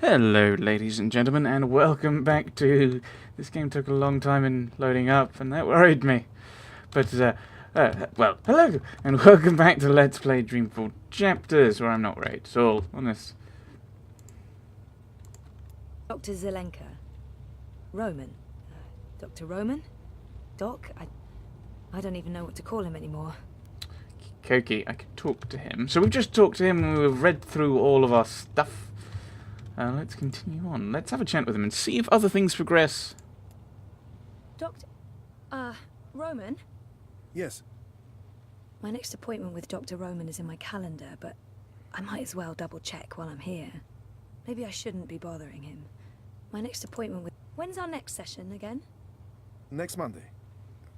Hello, ladies and gentlemen, and welcome back to... This game took a long time in loading up, and that worried me. But, well, hello, and welcome back to Let's Play Dreamfall Chapters, where I'm not right at all on this. Dr. Zelenka. Roman. Dr. Roman? Doc? I don't even know what to call him anymore. Koki, I could talk to him. So we've just talked to him, and we've read through all of our stuff. Let's continue on. Let's have a chat with him and see if other things progress. Doctor... Roman? Yes. My next appointment with Dr. Roman is in my calendar, but I might as well double check while I'm here. Maybe I shouldn't be bothering him. My next appointment with... When's our next session again? Next Monday.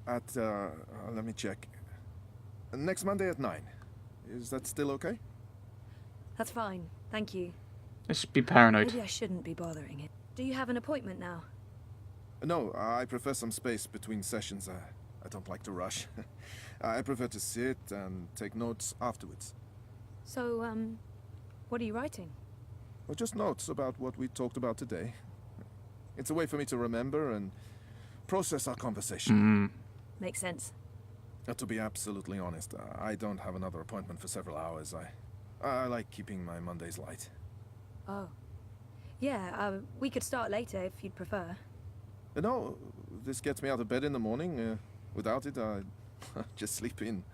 At, let me check. Next Monday at 9. Is that still okay? That's fine, thank you. Let's be paranoid. Maybe I shouldn't be bothering him. Do you have an appointment now? No, I prefer some space between sessions. I don't like to rush. I prefer to sit and take notes afterwards. So, what are you writing? Well, just notes about what we talked about today. It's a way for me to remember and process our conversation. Makes sense. To be absolutely honest, I don't have another appointment for several hours. I like keeping my Mondays light. Oh. Yeah, we could start later if you'd prefer. No, this gets me out of bed in the morning. Without it, I just sleep in.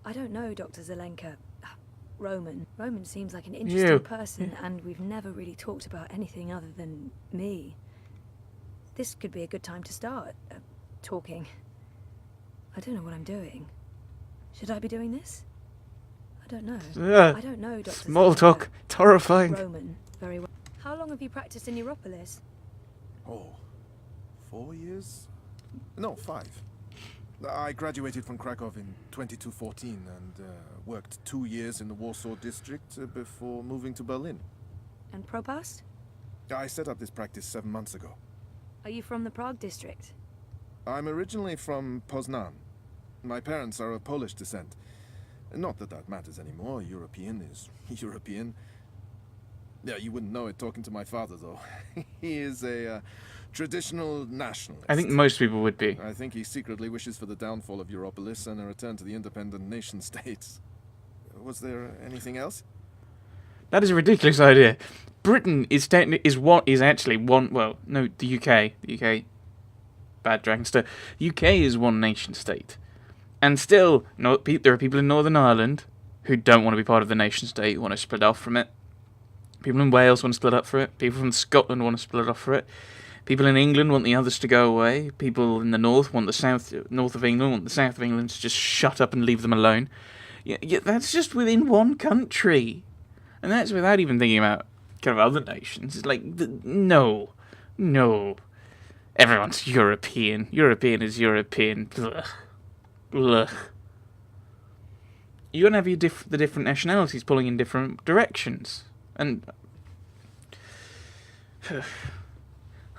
I don't know, Dr. Zelenka. Roman. Roman seems like an interesting person, and we've never really talked about anything other than me. This could be a good time to start talking. I don't know what I'm doing. Should I be doing this? I don't know. I don't know, Dr. Small talk. Terrifying. Roman, very well. How long have you practiced in Europolis? Oh, 4 years? No, 5. I graduated from Krakow in 2214 and worked 2 years in the Warsaw district before moving to Berlin. And Propast? I set up this practice 7 months ago. Are you from the Prague district? I'm originally from Poznan. My parents are of Polish descent. Not that that matters anymore. European is European. Yeah, you wouldn't know it talking to my father, though. He is a traditional nationalist. I think most people would be. I think he secretly wishes for the downfall of Europolis and a return to the independent nation states. Was there anything else? That is a ridiculous idea. Britain is actually one. Well, no, the UK. The UK. Bad Dragonster. The UK is one nation state. And still, there are people in Northern Ireland who don't want to be part of the nation state, want to split off from it. People in Wales want to split up for it. People from Scotland want to split off for it. People in England want the others to go away. People in the north want the north of England, want the south of England to just shut up and leave them alone. Yeah, that's just within one country. And that's without even thinking about kind of other nations. It's like, no. Everyone's European. European is European. Ugh. Ugh. You're going to have the different nationalities pulling in different directions. And...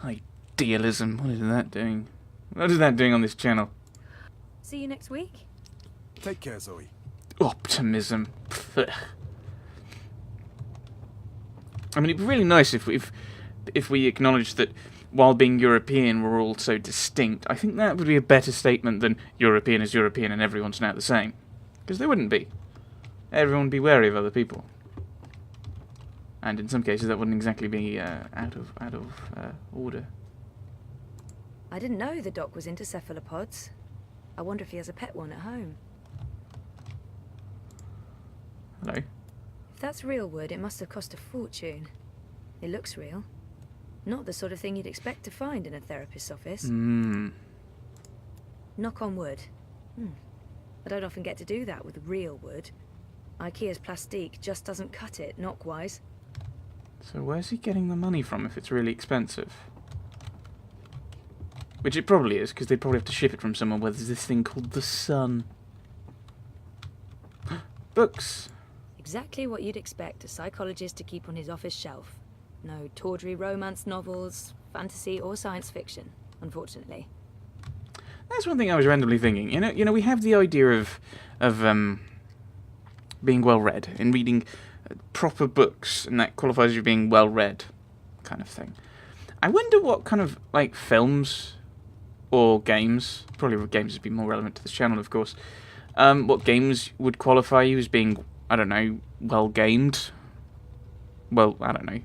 idealism. What is that doing? What is that doing on this channel? See you next week? Take care, Zoe. Optimism. I mean, it'd be really nice if we acknowledge that while being European, we're all so distinct. I think that would be a better statement than European is European and everyone's now the same. Because they wouldn't be. Everyone would be wary of other people. And in some cases, that wouldn't exactly be out of order. I didn't know the doc was into cephalopods. I wonder if he has a pet one at home. Hello. If that's real wood, it must have cost a fortune. It looks real. Not the sort of thing you'd expect to find in a therapist's office. Knock on wood. I don't often get to do that with real wood. IKEA's plastique just doesn't cut it, knock-wise. So where's he getting the money from if it's really expensive? Which it probably is, because they probably have to ship it from somewhere where there's this thing called the sun. Books. Exactly what you'd expect a psychologist to keep on his office shelf. No tawdry romance novels, fantasy or science fiction, unfortunately. That's one thing I was randomly thinking. You know, we have the idea of being well read and reading proper books, and that qualifies you being well read, kind of thing. I wonder what kind of like films or games, probably games would be more relevant to this channel, of course. What games would qualify you as being, I don't know, well gamed? Well, I don't know,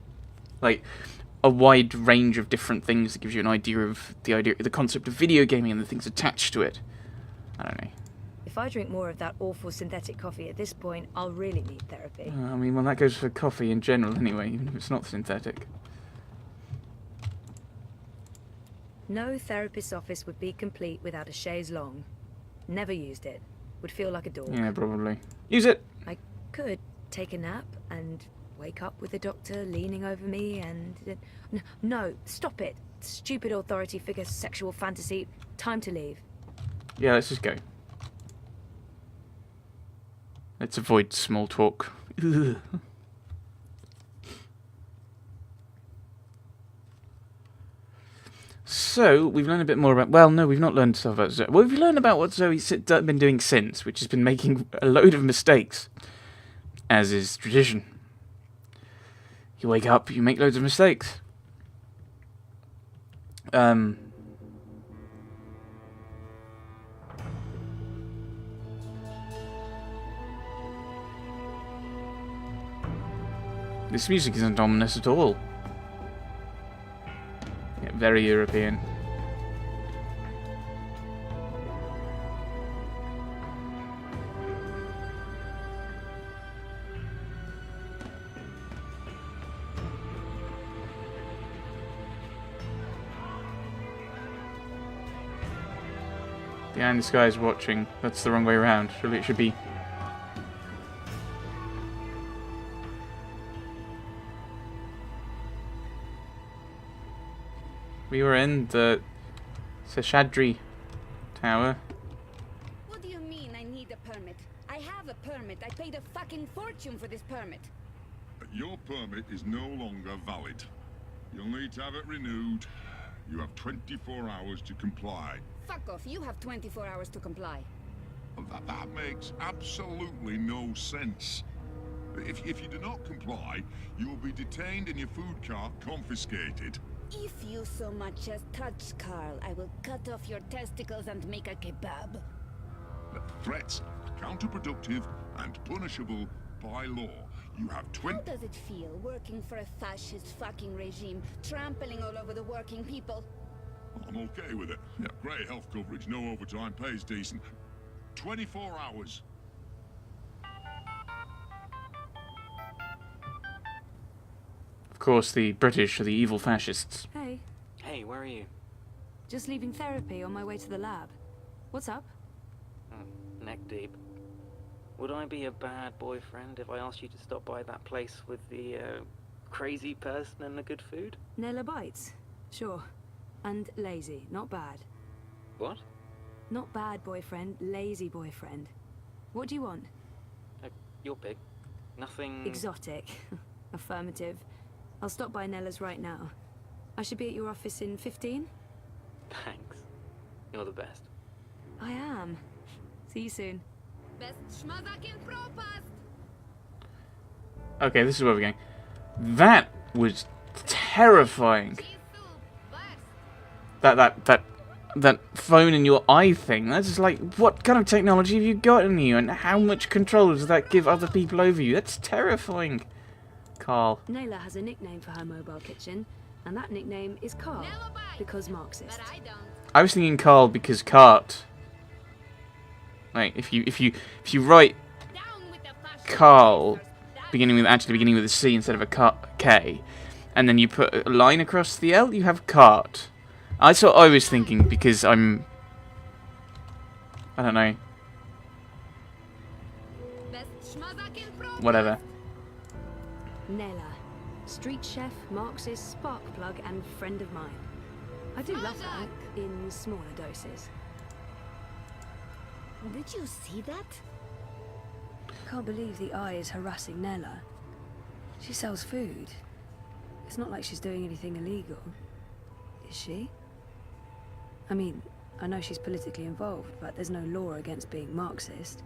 like a wide range of different things that gives you an idea of the concept of video gaming and the things attached to it. I don't know. If I drink more of that awful synthetic coffee at this point, I'll really need therapy. I mean, well, that goes for coffee in general anyway, even if it's not synthetic. No therapist's office would be complete without a chaise longue. Never used it. Would feel like a dork. Yeah, probably. Use it! I could take a nap and wake up with the doctor leaning over me and... No, stop it. Stupid authority figure sexual fantasy. Time to leave. Yeah, let's just go. Let's avoid small talk. Ugh. So, we've learned a bit more about... Well, no, we've not learned stuff about Zoe. Well, we've learned about what Zoe's been doing since, which has been making a load of mistakes. As is tradition. You wake up, you make loads of mistakes. This music isn't ominous at all. Yeah, very European. Behind the sky is watching. That's the wrong way around. Surely it should be. We were in the Seshadri Tower. What do you mean I need a permit? I have a permit. I paid a fucking fortune for this permit. Your permit is no longer valid. You'll need to have it renewed. You have 24 hours to comply. Fuck off. You have 24 hours to comply. That makes absolutely no sense. If you do not comply, you will be detained and your food cart confiscated. If you so much as touch Carl, I will cut off your testicles and make a kebab. Threats are counterproductive and punishable by law. You have How does it feel working for a fascist fucking regime, trampling all over the working people? I'm okay with it. Yeah, great health coverage, no overtime, pays decent. 24 hours. Of course, the British are the evil fascists. Hey, Hey, where are you? just leaving therapy on my way to the lab. What's up? Neck deep. Would I be a bad boyfriend if I asked you to stop by that place with the crazy person and the good food? Nella bites. Sure. And lazy. Not bad. What? Not bad boyfriend, lazy boyfriend. What do you want? You're big. Nothing... Exotic. Affirmative. I'll stop by Nella's right now. I should be at your office in 15? Thanks. You're the best. I am. See you soon. Best schmazak in Propast! Okay, this is where we're going. That was terrifying. That phone in your eye thing. That's just like, what kind of technology have you got in you, and how much control does that give other people over you? That's terrifying. Carl. Nayla has a nickname for her mobile kitchen, and that nickname is Carl, because Marxist. But I don't. I was thinking Carl because cart. Like, if you write Down with the fascist Carl gangsters. Down beginning with a C instead of a K, and then you put a line across the L, you have cart. That's what I was thinking, because I don't know, Best schmazak in Propast. whatever. Nayla, street chef, Marxist, spark plug, and friend of mine. I do love that, in smaller doses. Did you see that? Can't believe the eye is harassing Nella. She sells food. It's not like she's doing anything illegal. Is she? I mean, I know she's politically involved, but there's no law against being Marxist.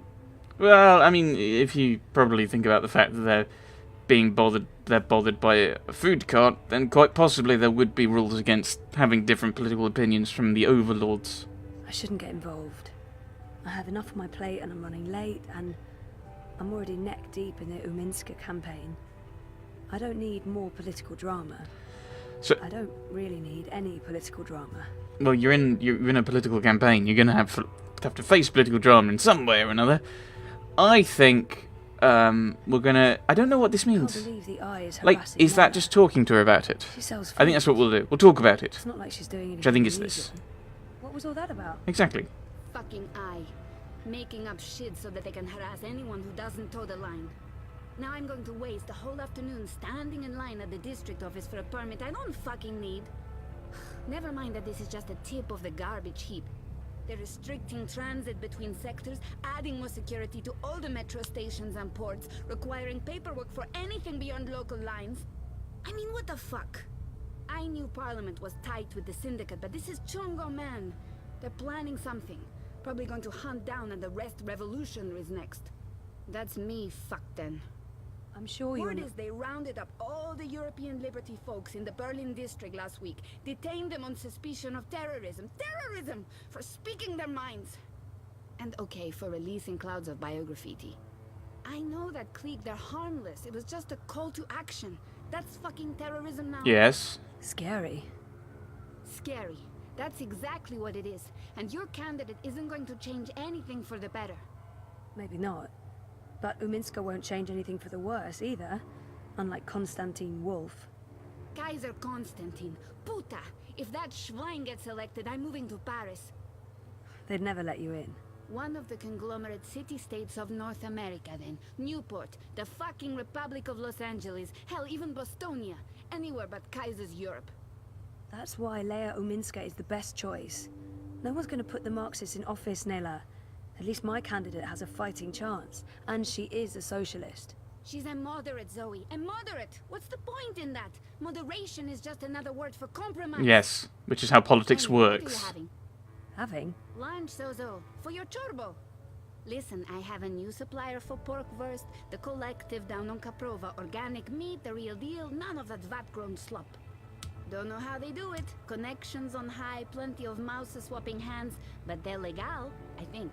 Well, I mean, if you probably think about the fact that they're they're bothered by a food cart, then quite possibly there would be rules against having different political opinions from the overlords. I shouldn't get involved. I have enough on my plate and I'm running late, and I'm already neck deep in the Uminska campaign. I don't need more political drama. So, I don't really need any political drama. well, you're in a political campaign. You're going to have to face political drama in some way or another. I think we're gonna. I don't know what this I can't means. believe the eye is Like, harassing is that Lara. just talking to her about it? She sells I think that's what we'll do. We'll talk about it. It's not like she's doing anything Which I think is illegal. this. What was all that about? Exactly. Fucking eye. Making up shit so that they can harass anyone who doesn't toe the line. Now I'm going to waste the whole afternoon standing in line at the district office for a permit I don't fucking need. Never mind that this is just a tip of the garbage heap. They're restricting transit between sectors, adding more security to all the metro stations and ports, requiring paperwork for anything beyond local lines. I mean, what the fuck? I knew Parliament was tight with the Syndicate, but this is Chongo, man. They're planning something. Probably going to hunt down and arrest revolutionaries next. That's me fucked then. I'm sure you're Word not... is they rounded up all the European Liberty folks in the Berlin district last week, detained them on suspicion of terrorism. Terrorism! For speaking their minds! And okay, for releasing clouds of biograffiti. I know that clique, they're harmless. It was just a call to action. That's fucking terrorism now. Yes. Scary. Scary. That's exactly what it is. And your candidate isn't going to change anything for the better. Maybe not. But Uminska won't change anything for the worse either. Unlike Konstantin Wolf. Kaiser Konstantin. Puta! If that Schwein gets elected, I'm moving to Paris. They'd never let you in. One of the conglomerate city-states of North America, then. Newport, the fucking Republic of Los Angeles, hell, even Bostonia. Anywhere but Kaiser's Europe. That's why Leia Uminska is the best choice. No one's going to put the Marxists in office, Nela. At least my candidate has a fighting chance. And she is a socialist. She's a moderate, Zoe. A moderate! What's the point in that? Moderation is just another word for compromise. Yes, which is how politics Anyway, what are you works. Having? Lunch, Zozo. For your chorbo. Listen, I have a new supplier for pork wurst. The collective down on Caprova. Organic meat, the real deal. None of that vat-grown slop. Don't know how they do it. Connections on high, plenty of mouses swapping hands. But they're legal, I think.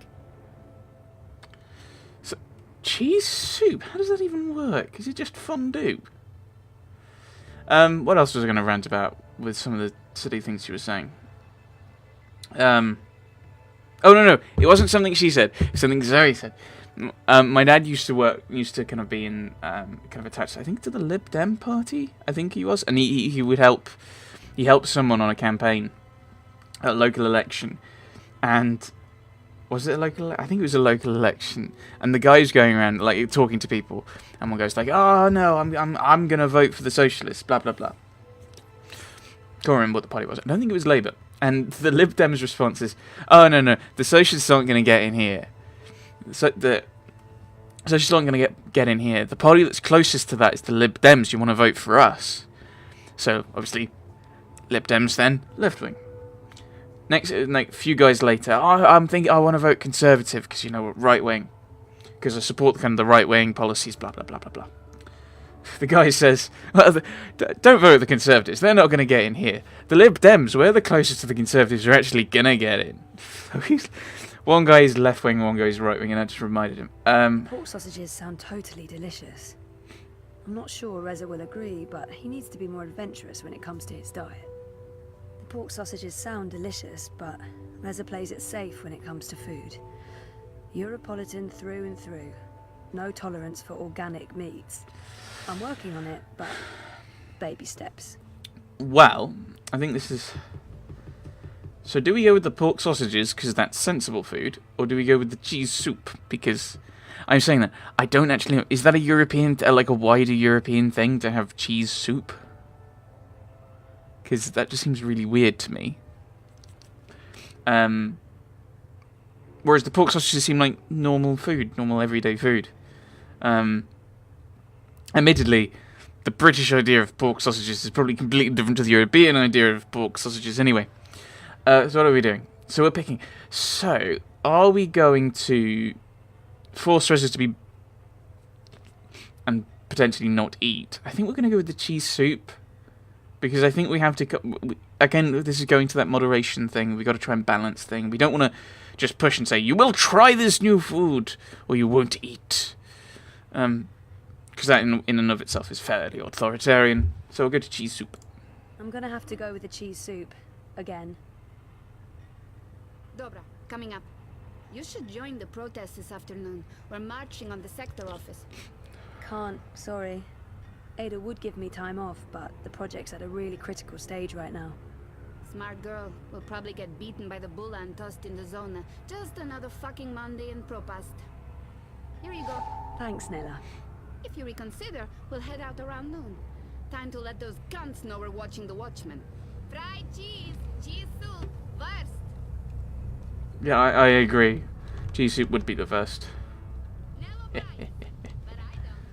So, cheese soup? How does that even work? Is it just fondue? What else was I going to rant about with some of the silly things she was saying? Oh no, it wasn't something she said. It's something Zoe said. My dad used to kind of be in, kind of attached, I think, to the Lib Dem party. I think he was, and he would help. He helped someone on a campaign, at a local election, and was it a local? I think it was a local election, and the guy's going around like talking to people, and one guy's like, "Oh no, I'm gonna vote for the socialists." Blah blah blah. Can't remember what the party was. I don't think it was Labour. And the Lib Dems' response is, "Oh no, the socialists aren't going to get in here. So the socialists aren't going to get in here. The party that's closest to that is the Lib Dems. You want to vote for us?" So obviously, Lib Dems then left wing. Next, like a few guys later, I'm thinking I want to vote Conservative because right wing, because I support kind of the right wing policies. Blah blah blah blah blah. The guy says, well, "Don't vote the Conservatives. They're not going to get in here. The Lib Dems, we're the closest to the Conservatives, are actually going to get in." One guy is left wing, one guy is right wing, and I just reminded him. Pork sausages sound totally delicious. I'm not sure Reza will agree, but he needs to be more adventurous when it comes to his diet. The pork sausages sound delicious, but Reza plays it safe when it comes to food. Europolitan through and through. No tolerance for organic meats. I'm working on it, but baby steps. Well, I think this is... So do we go with the pork sausages because that's sensible food, or do we go with the cheese soup? Because I'm saying that I don't actually know. Is that a European, like a wider European thing to have cheese soup? Because that just seems really weird to me. Whereas the pork sausages seem like normal food, normal everyday food. Admittedly, the British idea of pork sausages is probably completely different to the European idea of pork sausages anyway. So what are we doing? So we're picking... So, are we going to force Reza to be... and potentially not eat. I think we're going to go with the cheese soup. Because I think we have to... Again, this is going to that moderation thing. We've got to try and balance thing. We don't want to just push and say, you will try this new food, or you won't eat. Because that in and of itself is fairly authoritarian. So we'll go to cheese soup. I'm gonna have to go with the cheese soup. Again. Dobra, coming up. You should join the protest this afternoon. We're marching on the sector office. Can't, sorry. Ada would give me time off, but the project's at a really critical stage right now. Smart girl. Will probably get beaten by the bulla and tossed in the zona. Just another fucking Monday in Propast. Here you go. Thanks, Nella. If you reconsider, we'll head out around noon. Time to let those cunts know we're watching the Watchmen. Fried cheese! Cheese soup! First! Yeah, I agree. Cheese soup would be the first. Never mind. But I don't.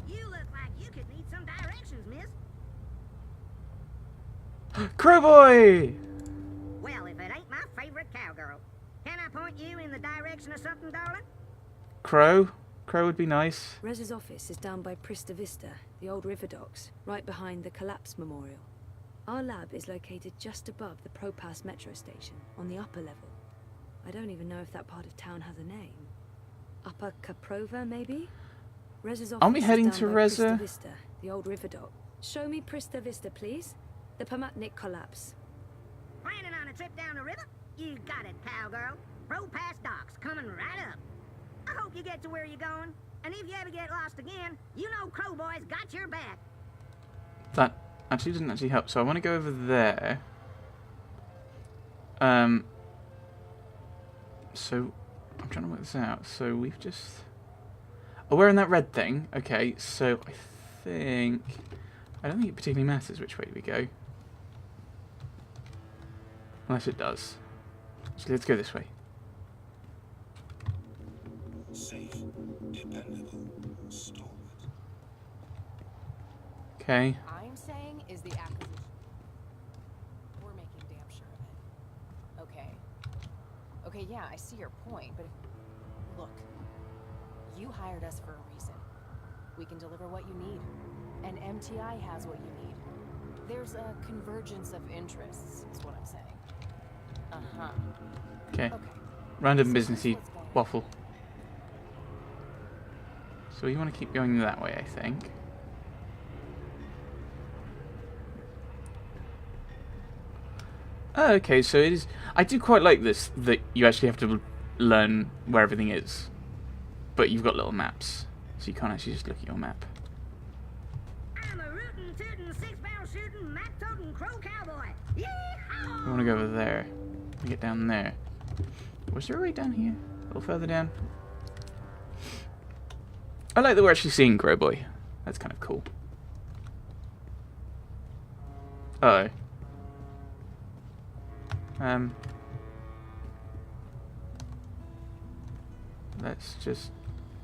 You look like you could need some directions, miss. Crowboy! Well, if it ain't my favorite cowgirl. Can I point you in the direction of something, darling? Crow? Crow would be nice. Rez's office is down by Prista Vista, the old river docks, right behind the Collapse Memorial. Our lab is located just above the Propass metro station, on the upper level. I don't even know if that part of town has a name. Upper Caprova, maybe? Rez's office Aren't we heading is to down by Reza? Prista Vista, the old river dock. Show me Prista Vista, please. The Pamatnik Collapse. Planning on a trip down the river? You got it, cowgirl. Propass docks coming right up. I hope you get to where you're going. And if you ever get lost again, you know Crowboy's got your back. That actually doesn't actually help. So I want to go over there. So I'm trying to work this out. So we've just... Oh, we're in that red thing. Okay, so I think... I don't think it particularly matters which way we go. Unless it does. So let's go this way. Safe, dependable, stalwart. Okay. I'm saying is the acquisition. We're making damn sure of it. Okay. Okay, yeah, I see your point, but look, you hired us for a reason. We can deliver what you need, and MTI has what you need. There's a convergence of interests, is what I'm saying. Uh-huh. Okay. Okay. Random So businessy here's what's going on. waffle. So you want to keep going that way, I think. Oh, okay, so it is... I do quite like this, that you actually have to learn where everything is. But you've got little maps, so you can't actually just look at your map. I'm a rootin', tootin', six-barrel shootin', map-totin' crow cowboy. Yeehaw! I want to go over there. We get down there. Was there a way down here? A little further down? I like that we're actually seeing Crowboy. That's kind of cool. Uh oh. Let's just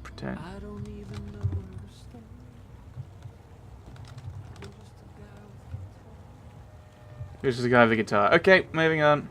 pretend. I don't even know where to start. This is the guy with the guitar. Okay, moving on.